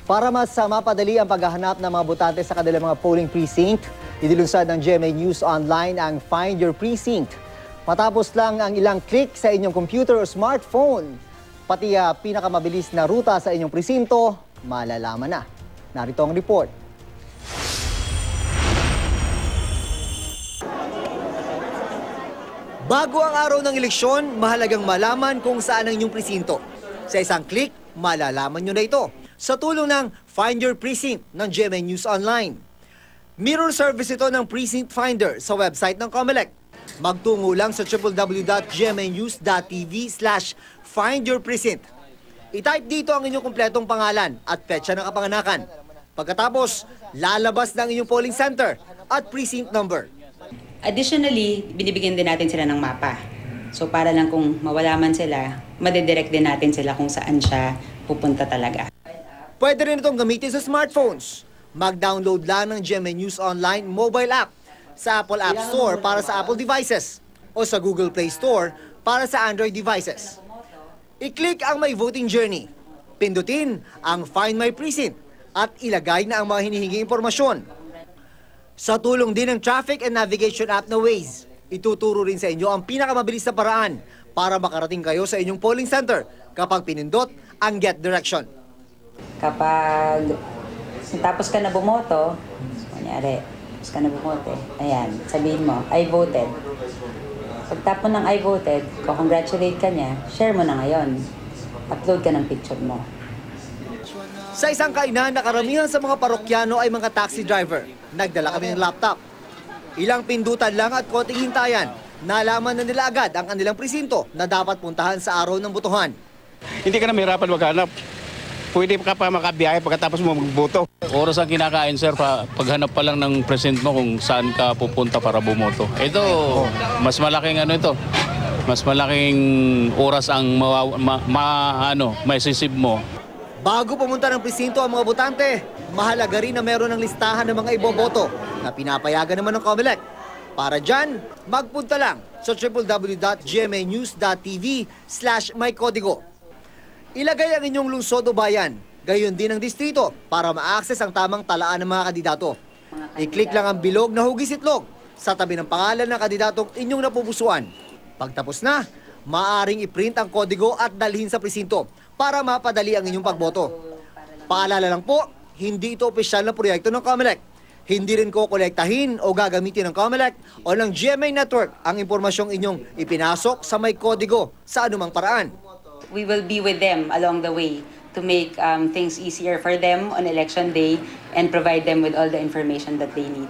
Para mas mapadali ang paghahanap ng mga botante sa kanilang mga polling precinct, idilunsad ng GMA News Online ang Find Your Precinct. Matapos lang ang ilang click sa inyong computer o smartphone, pati pinakamabilis na ruta sa inyong presinto, malalaman na. Narito ang report. Bago ang araw ng eleksyon, mahalagang malaman kung saan ang inyong presinto. Sa isang click, malalaman nyo na ito sa tulong ng Find Your Precinct ng GMA News Online. Mirror service ito ng Precinct Finder sa website ng COMELEC. Magtungo lang sa www.gmanews.tv/findyourprecinct. I-type dito ang inyong kumpletong pangalan at petsa ng kapanganakan. Pagkatapos, lalabas ng inyong polling center at precinct number. Additionally, binibigyan din natin sila ng mapa. So para lang kung mawala man sila, madedirect din natin sila kung saan siya pupunta talaga. Pwede rin itong gamitin sa smartphones. Mag-download lang ng GMA News Online mobile app sa Apple App Store para sa Apple devices o sa Google Play Store para sa Android devices. I-click ang My Voting Journey. Pindutin ang Find My Precinct at ilagay na ang mga hinihingi impormasyon. Sa tulong din ng traffic and navigation app na Waze, ituturo rin sa inyo ang pinakamabilis na paraan para makarating kayo sa inyong polling center kapag pinindot ang Get Direction. Kapag tapos ka na bumoto, kunyari, tapos ka na bumoto, ayan, sabihin mo, I voted. Pagtapon ng I voted, congratulate ka niya, share mo na ngayon. Upload ka ng picture mo. Sa isang kainan na karamihan sa mga parokyano ay mga taxi driver, nagdala kami ng laptop. Ilang pindutan lang at konting hintayan, nalaman na nila agad ang kanilang presinto na dapat puntahan sa araw ng botohan. Hindi ka na mahirapan maghanap. Pwede ka pa makabiyahe pagkatapos mo magboto. Oras ang kinakain, sir, paghanap pa lang ng precinct mo kung saan ka pupunta para bumoto. Ito, mas malaking mas malaking oras ang maisisip mo. Bago pumunta ng presinto ang mga botante, mahalaga rin na meron ng listahan ng mga iboboto na pinapayagan naman ng COMELEC. Para dyan, magpunta lang sa www.gmanews.tv/mycodigo. Ilagay ang inyong lungsod o bayan, gayon din ang distrito para ma-access ang tamang talaan ng mga kandidato. I-click lang ang bilog na hugis-itlog sa tabi ng pangalan ng kandidatong inyong napupusuan. Pagtapos na, maaaring i-print ang kodigo at dalhin sa presinto para mapadali ang inyong pagboto. Paalala lang po, hindi ito opisyal na proyekto ng COMELEC. Hindi rin ko kolektahin o gagamitin ng COMELEC o ng GMA Network ang impormasyong inyong ipinasok sa may kodigo sa anumang paraan. We will be with them along the way to make things easier for them on election day and provide them with all the information that they need.